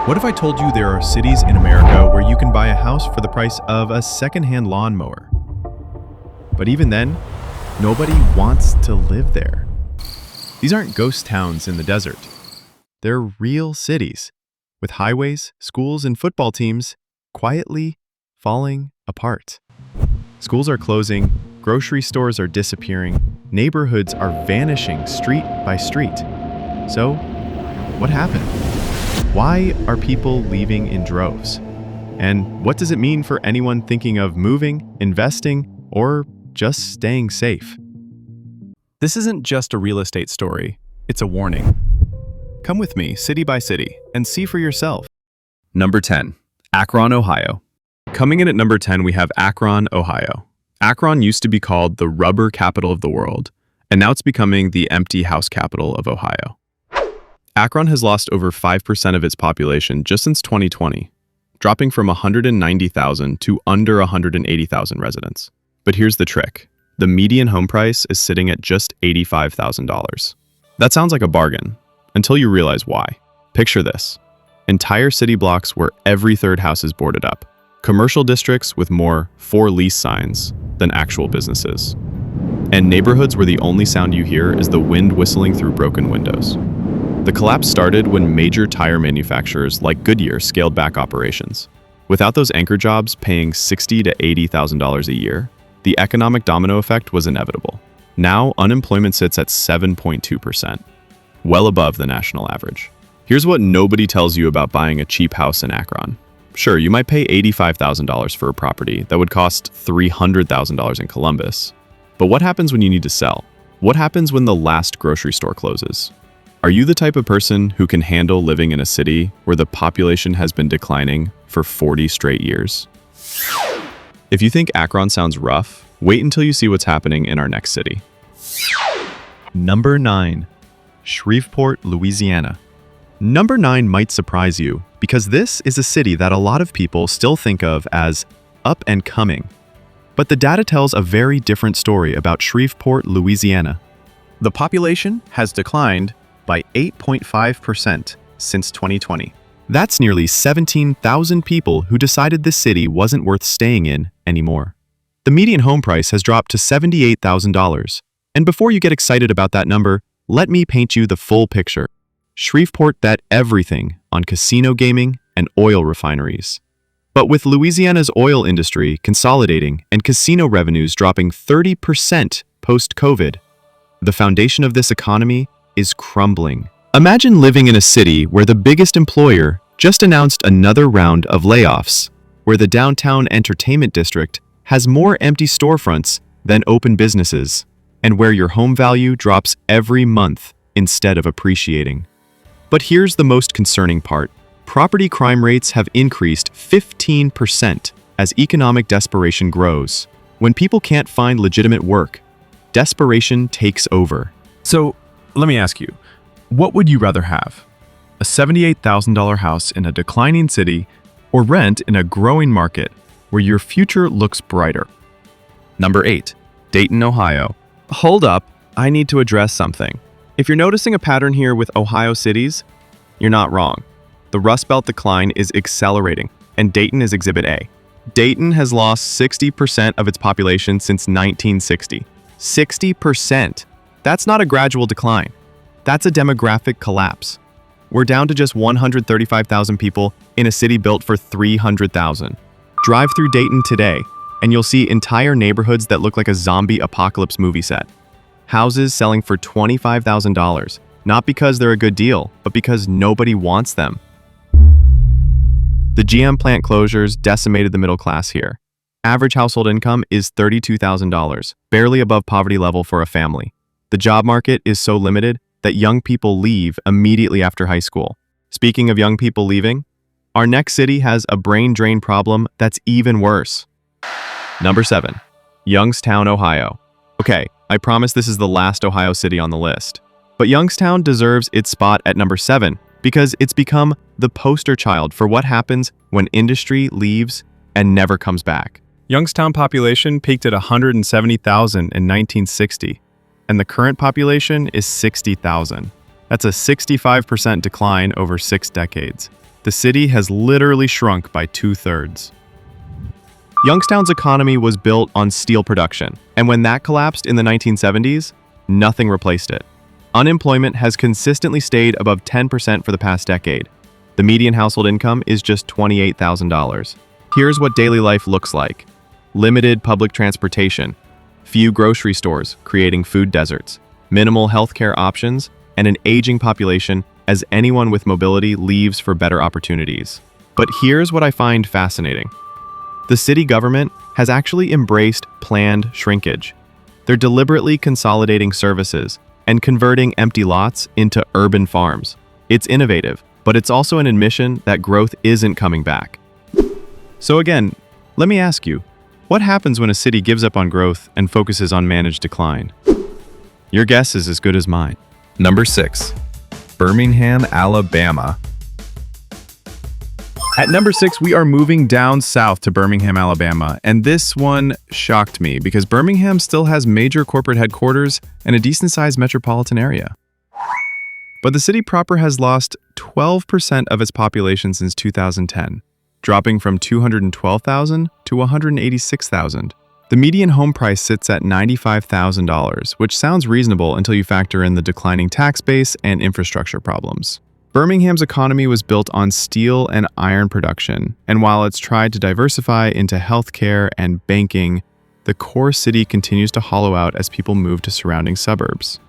What if I told you there are cities in America where you can buy a house for the price of a secondhand lawnmower? But even then, nobody wants to live there. These aren't ghost towns in the desert. They're real cities, with highways, schools, and football teams quietly falling apart. Schools are closing, grocery stores are disappearing, neighborhoods are vanishing street by street. So, what happened? Why are people leaving in droves? And what does it mean for anyone thinking of moving, investing, or just staying safe? This isn't just a real estate story, it's a warning. Come with me, city by city, and see for yourself. Number 10, Akron, Ohio. Coming in at number 10, we have Akron, Ohio. Akron used to be called the rubber capital of the world, and now it's becoming the empty house capital of Ohio. Akron has lost over 5% of its population just since 2020, dropping from 190,000 to under 180,000 residents. But here's the trick. The median home price is sitting at just $85,000. That sounds like a bargain, until you realize why. Picture this. Entire city blocks where every third house is boarded up. Commercial districts with more for lease signs than actual businesses. And neighborhoods where the only sound you hear is the wind whistling through broken windows. The collapse started when major tire manufacturers like Goodyear scaled back operations. Without those anchor jobs paying $60,000 to $80,000 a year, the economic domino effect was inevitable. Now, unemployment sits at 7.2%, well above the national average. Here's what nobody tells you about buying a cheap house in Akron. Sure, you might pay $85,000 for a property that would cost $300,000 in Columbus. But what happens when you need to sell? What happens when the last grocery store closes? Are you the type of person who can handle living in a city where the population has been declining for 40 straight years? If you think Akron sounds rough, wait until you see what's happening in our next city. Number 9, Shreveport, Louisiana. Number 9 might surprise you because this is a city that a lot of people still think of as up and coming. But the data tells a very different story about Shreveport, Louisiana. The population has declined by 8.5% since 2020. That's nearly 17,000 people who decided this city wasn't worth staying in anymore. The median home price has dropped to $78,000. And before you get excited about that number, let me paint you the full picture. Shreveport bet everything on casino gaming and oil refineries. But with Louisiana's oil industry consolidating and casino revenues dropping 30% post-COVID, the foundation of this economy is crumbling. Imagine living in a city where the biggest employer just announced another round of layoffs, where the downtown entertainment district has more empty storefronts than open businesses, and where your home value drops every month instead of appreciating. But here's the most concerning part. Property crime rates have increased 15% as economic desperation grows. When people can't find legitimate work, desperation takes over. So, let me ask you, what would you rather have? A $78,000 house in a declining city or rent in a growing market where your future looks brighter? Number 8, Dayton, Ohio. Hold up, I need to address something. If you're noticing a pattern here with Ohio cities, you're not wrong. The Rust Belt decline is accelerating, and Dayton is Exhibit A. Dayton has lost 60% of its population since 1960. 60%! That's not a gradual decline. That's a demographic collapse. We're down to just 135,000 people in a city built for 300,000. Drive through Dayton today, and you'll see entire neighborhoods that look like a zombie apocalypse movie set. Houses selling for $25,000, not because they're a good deal, but because nobody wants them. The GM plant closures decimated the middle class here. Average household income is $32,000, barely above poverty level for a family. The job market is so limited that young people leave immediately after high school. Speaking of young people leaving, our next city has a brain drain problem that's even worse. Number 7, Youngstown, Ohio. Okay, I promise this is the last Ohio city on the list. But Youngstown deserves its spot at number 7 because it's become the poster child for what happens when industry leaves and never comes back. Youngstown population peaked at 170,000 in 1960. And the current population is 60,000. That's a 65% decline over 6 decades. The city has literally shrunk by 2/3. Youngstown's economy was built on steel production, and when that collapsed in the 1970s, nothing replaced it. Unemployment has consistently stayed above 10% for the past decade. The median household income is just $28,000. Here's what daily life looks like. Limited public transportation, few grocery stores creating food deserts, minimal healthcare options, and an aging population as anyone with mobility leaves for better opportunities. But here's what I find fascinating. The city government has actually embraced planned shrinkage. They're deliberately consolidating services and converting empty lots into urban farms. It's innovative, but it's also an admission that growth isn't coming back. So again, let me ask you, what happens when a city gives up on growth and focuses on managed decline? Your guess is as good as mine. Number 6. Birmingham, Alabama. At number 6, we are moving down south to Birmingham, Alabama, and this one shocked me because Birmingham still has major corporate headquarters and a decent-sized metropolitan area. But the city proper has lost 12% of its population since 2010, dropping from 212,000 to 186,000. The median home price sits at $95,000, which sounds reasonable until you factor in the declining tax base and infrastructure problems. Birmingham's economy was built on steel and iron production, and while it's tried to diversify into healthcare and banking, the core city continues to hollow out as people move to surrounding suburbs.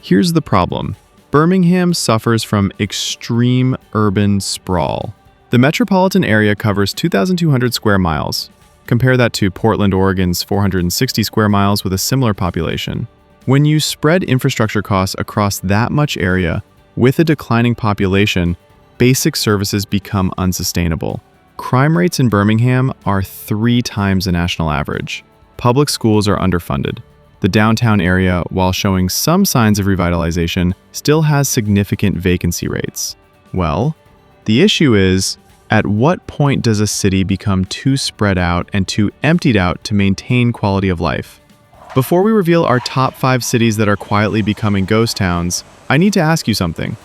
Here's the problem. Birmingham suffers from extreme urban sprawl. The metropolitan area covers 2,200 square miles. Compare that to Portland, Oregon's 460 square miles with a similar population. When you spread infrastructure costs across that much area, with a declining population, basic services become unsustainable. Crime rates in Birmingham are 3 times the national average. Public schools are underfunded. The downtown area, while showing some signs of revitalization, still has significant vacancy rates. Well, the issue is, at what point does a city become too spread out and too emptied out to maintain quality of life? Before we reveal our top 5 cities that are quietly becoming ghost towns, I need to ask you something.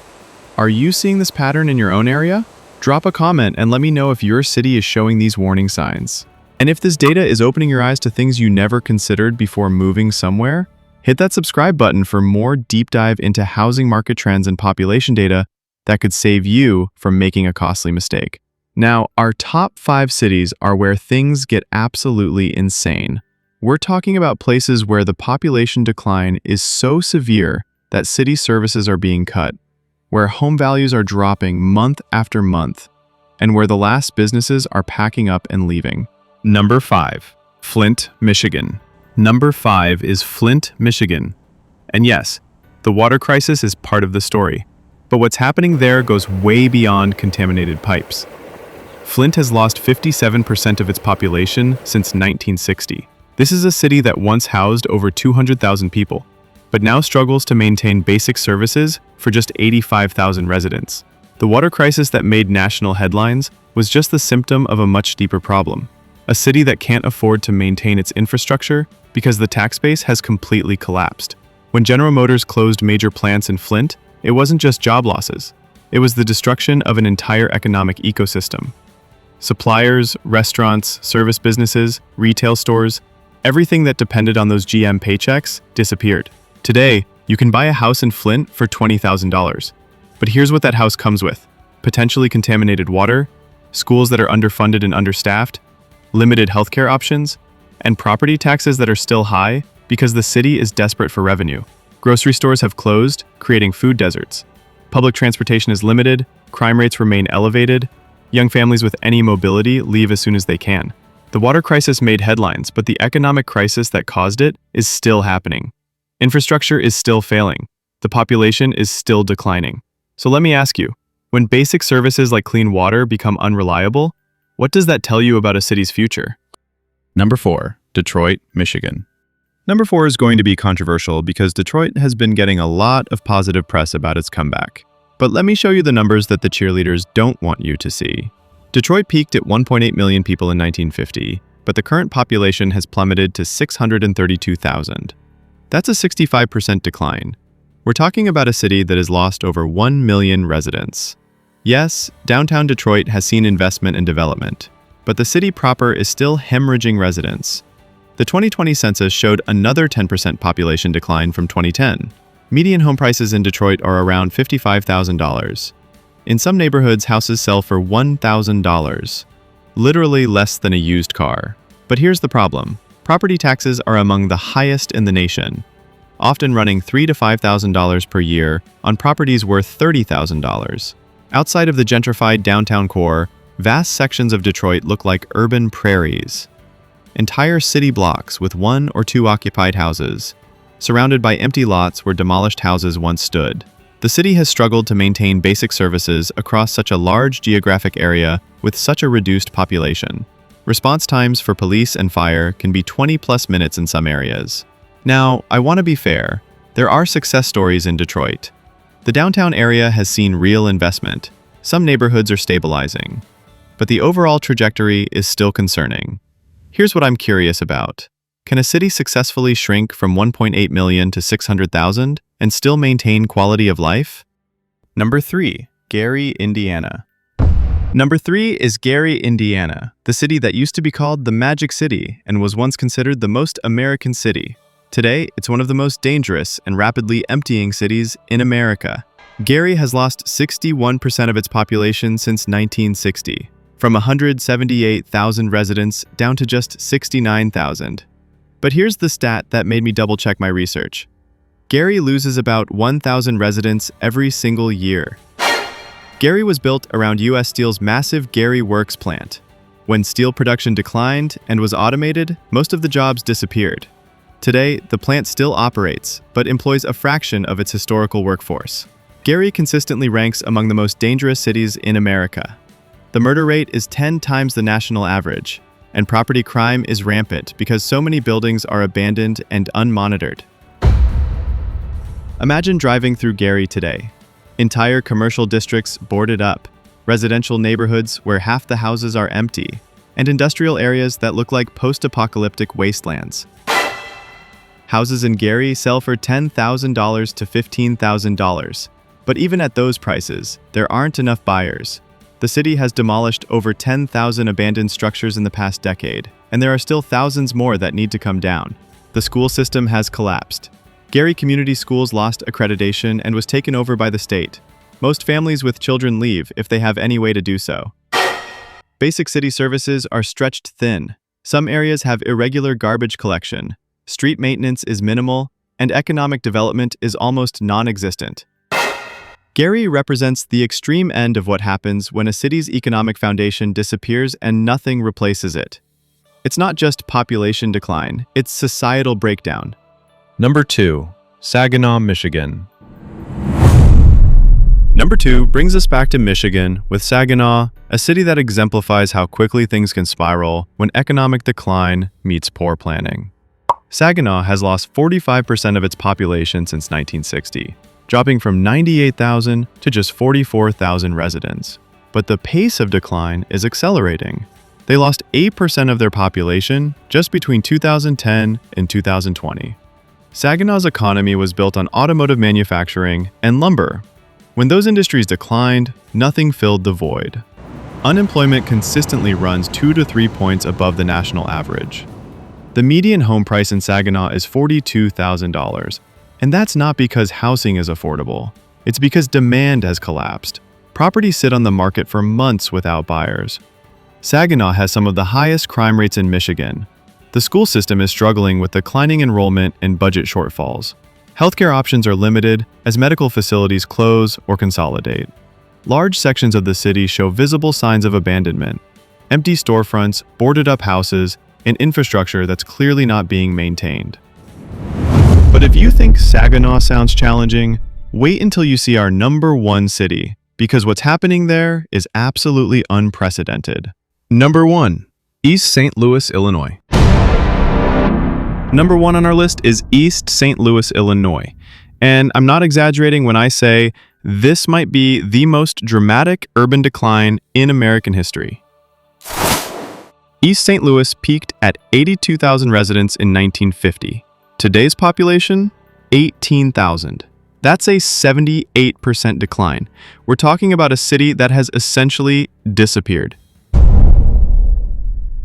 Are you seeing this pattern in your own area? Drop a comment and let me know if your city is showing these warning signs. And if this data is opening your eyes to things you never considered before moving somewhere, hit that subscribe button for more deep dive into housing market trends and population data that could save you from making a costly mistake. Now, our top 5 cities are where things get absolutely insane. We're talking about places where the population decline is so severe that city services are being cut, where home values are dropping month after month, and where the last businesses are packing up and leaving. Number 5. Flint, Michigan. Number 5 is Flint, Michigan. And yes, the water crisis is part of the story, but what's happening there goes way beyond contaminated pipes. Flint has lost 57% of its population since 1960. This is a city that once housed over 200,000 people, but now struggles to maintain basic services for just 85,000 residents. The water crisis that made national headlines was just the symptom of a much deeper problem. A city that can't afford to maintain its infrastructure because the tax base has completely collapsed. When General Motors closed major plants in Flint, it wasn't just job losses. It was the destruction of an entire economic ecosystem. Suppliers, restaurants, service businesses, retail stores, everything that depended on those GM paychecks disappeared. Today, you can buy a house in Flint for $20,000. But here's what that house comes with: potentially contaminated water, schools that are underfunded and understaffed, limited healthcare options, and property taxes that are still high because the city is desperate for revenue. Grocery stores have closed, creating food deserts. Public transportation is limited, crime rates remain elevated, young families with any mobility leave as soon as they can. The water crisis made headlines, but the economic crisis that caused it is still happening. Infrastructure is still failing. The population is still declining. So let me ask you, when basic services like clean water become unreliable, what does that tell you about a city's future? Number 4. Detroit, Michigan. Number 4 is going to be controversial because Detroit has been getting a lot of positive press about its comeback. But let me show you the numbers that the cheerleaders don't want you to see. Detroit peaked at 1.8 million people in 1950, but the current population has plummeted to 632,000. That's a 65% decline. We're talking about a city that has lost over 1 million residents. Yes, downtown Detroit has seen investment and development, but the city proper is still hemorrhaging residents. The 2020 census showed another 10% population decline from 2010. Median home prices in Detroit are around $55,000. In some neighborhoods, houses sell for $1,000, literally less than a used car. But here's the problem. Property taxes are among the highest in the nation, often running $3,000 to $5,000 per year on properties worth $30,000. Outside of the gentrified downtown core, vast sections of Detroit look like urban prairies. Entire city blocks with 1 or 2 occupied houses, surrounded by empty lots where demolished houses once stood. The city has struggled to maintain basic services across such a large geographic area with such a reduced population. Response times for police and fire can be 20+ minutes in some areas. Now, I want to be fair. There are success stories in Detroit. The downtown area has seen real investment. Some neighborhoods are stabilizing. But the overall trajectory is still concerning. Here's what I'm curious about. Can a city successfully shrink from 1.8 million to 600,000 and still maintain quality of life? Number 3, Gary, Indiana. Number 3 is Gary, Indiana, the city that used to be called the Magic City and was once considered the most American city. Today, it's one of the most dangerous and rapidly emptying cities in America. Gary has lost 61% of its population since 1960, from 178,000 residents down to just 69,000. But here's the stat that made me double-check my research. Gary loses about 1,000 residents every single year. Gary was built around U.S. Steel's massive Gary Works plant. When steel production declined and was automated, most of the jobs disappeared. Today, the plant still operates, but employs a fraction of its historical workforce. Gary consistently ranks among the most dangerous cities in America. The murder rate is 10 times the national average, and property crime is rampant because so many buildings are abandoned and unmonitored. Imagine driving through Gary today. Entire commercial districts boarded up, residential neighborhoods where half the houses are empty, and industrial areas that look like post-apocalyptic wastelands. Houses in Gary sell for $10,000 to $15,000, but even at those prices, there aren't enough buyers. The city has demolished over 10,000 abandoned structures in the past decade, and there are still thousands more that need to come down. The school system has collapsed. Gary Community Schools lost accreditation and was taken over by the state. Most families with children leave if they have any way to do so. Basic city services are stretched thin. Some areas have irregular garbage collection, street maintenance is minimal, and economic development is almost non-existent. Gary represents the extreme end of what happens when a city's economic foundation disappears and nothing replaces it. It's not just population decline, it's societal breakdown. Number 2, Saginaw, Michigan. Number 2 brings us back to Michigan with Saginaw, a city that exemplifies how quickly things can spiral when economic decline meets poor planning. Saginaw has lost 45% of its population since 1960, dropping from 98,000 to just 44,000 residents. But the pace of decline is accelerating. They lost 8% of their population just between 2010 and 2020. Saginaw's economy was built on automotive manufacturing and lumber. When those industries declined, nothing filled the void. Unemployment consistently runs 2 to 3 points above the national average. The median home price in Saginaw is $42,000, and that's not because housing is affordable. It's because demand has collapsed. Properties sit on the market for months without buyers. Saginaw has some of the highest crime rates in Michigan. The school system is struggling with declining enrollment and budget shortfalls. Healthcare options are limited as medical facilities close or consolidate. Large sections of the city show visible signs of abandonment. Empty storefronts, boarded-up houses, and infrastructure that's clearly not being maintained. But if you think Saginaw sounds challenging, wait until you see our number 1 city, because what's happening there is absolutely unprecedented. Number 1, East St. Louis, Illinois. Number 1 on our list is East St. Louis, Illinois. And I'm not exaggerating when I say this might be the most dramatic urban decline in American history. East St. Louis peaked at 82,000 residents in 1950. Today's population, 18,000. That's a 78% decline. We're talking about a city that has essentially disappeared.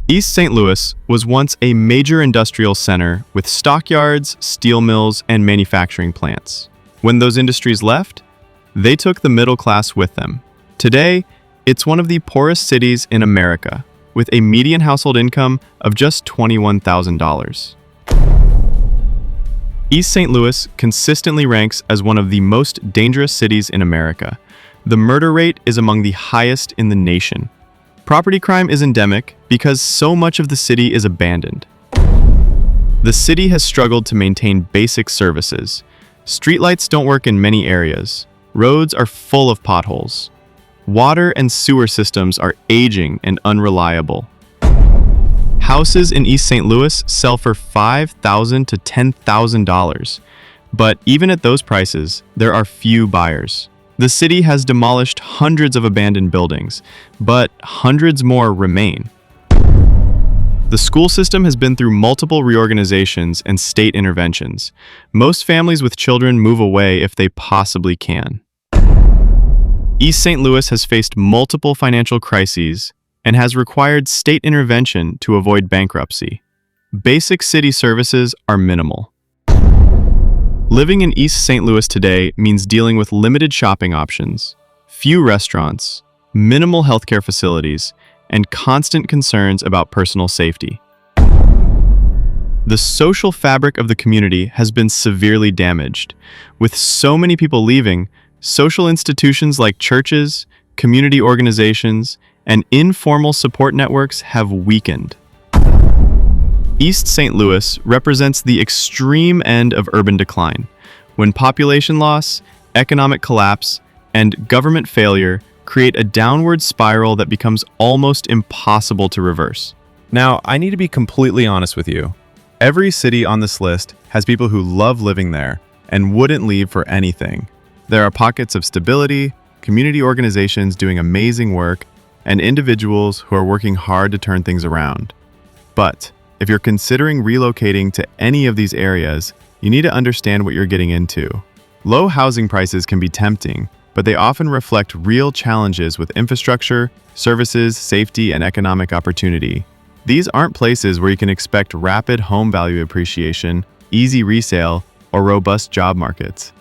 East St. Louis was once a major industrial center with stockyards, steel mills, and manufacturing plants. When those industries left, they took the middle class with them. Today, it's one of the poorest cities in America, with a median household income of just $21,000. East St. Louis consistently ranks as one of the most dangerous cities in America. The murder rate is among the highest in the nation. Property crime is endemic because so much of the city is abandoned. The city has struggled to maintain basic services. Streetlights don't work in many areas. Roads are full of potholes. Water and sewer systems are aging and unreliable. Houses in East St. Louis sell for $5,000 to $10,000, but even at those prices, there are few buyers. The city has demolished hundreds of abandoned buildings, but hundreds more remain. The school system has been through multiple reorganizations and state interventions. Most families with children move away if they possibly can. East St. Louis has faced multiple financial crises and has required state intervention to avoid bankruptcy. Basic city services are minimal. Living in East St. Louis today means dealing with limited shopping options, few restaurants, minimal healthcare facilities, and constant concerns about personal safety. The social fabric of the community has been severely damaged. With so many people leaving, social institutions like churches, community organizations, and informal support networks have weakened. East St. Louis represents the extreme end of urban decline, when population loss, economic collapse, and government failure create a downward spiral that becomes almost impossible to reverse. Now, I need to be completely honest with you. Every city on this list has people who love living there and wouldn't leave for anything. There are pockets of stability, community organizations doing amazing work, and individuals who are working hard to turn things around. But if you're considering relocating to any of these areas, you need to understand what you're getting into. Low housing prices can be tempting, but they often reflect real challenges with infrastructure, services, safety, and economic opportunity. These aren't places where you can expect rapid home value appreciation, easy resale, or robust job markets.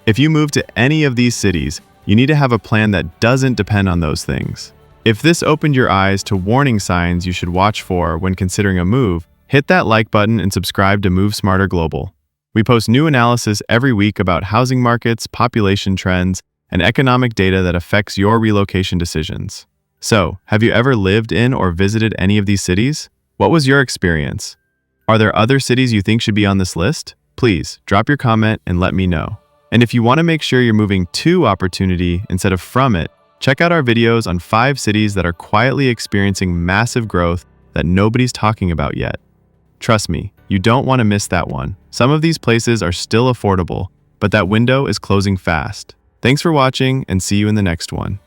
If you move to any of these cities, you need to have a plan that doesn't depend on those things. If this opened your eyes to warning signs you should watch for when considering a move, hit that like button and subscribe to Move Smarter Global. We post new analysis every week about housing markets, population trends, and economic data that affects your relocation decisions. So, have you ever lived in or visited any of these cities? What was your experience? Are there other cities you think should be on this list? Please drop your comment and let me know. And if you want to make sure you're moving to opportunity instead of from it, check out our videos on 5 cities that are quietly experiencing massive growth that nobody's talking about yet. Trust me, you don't want to miss that one. Some of these places are still affordable, but that window is closing fast. Thanks for watching and see you in the next one.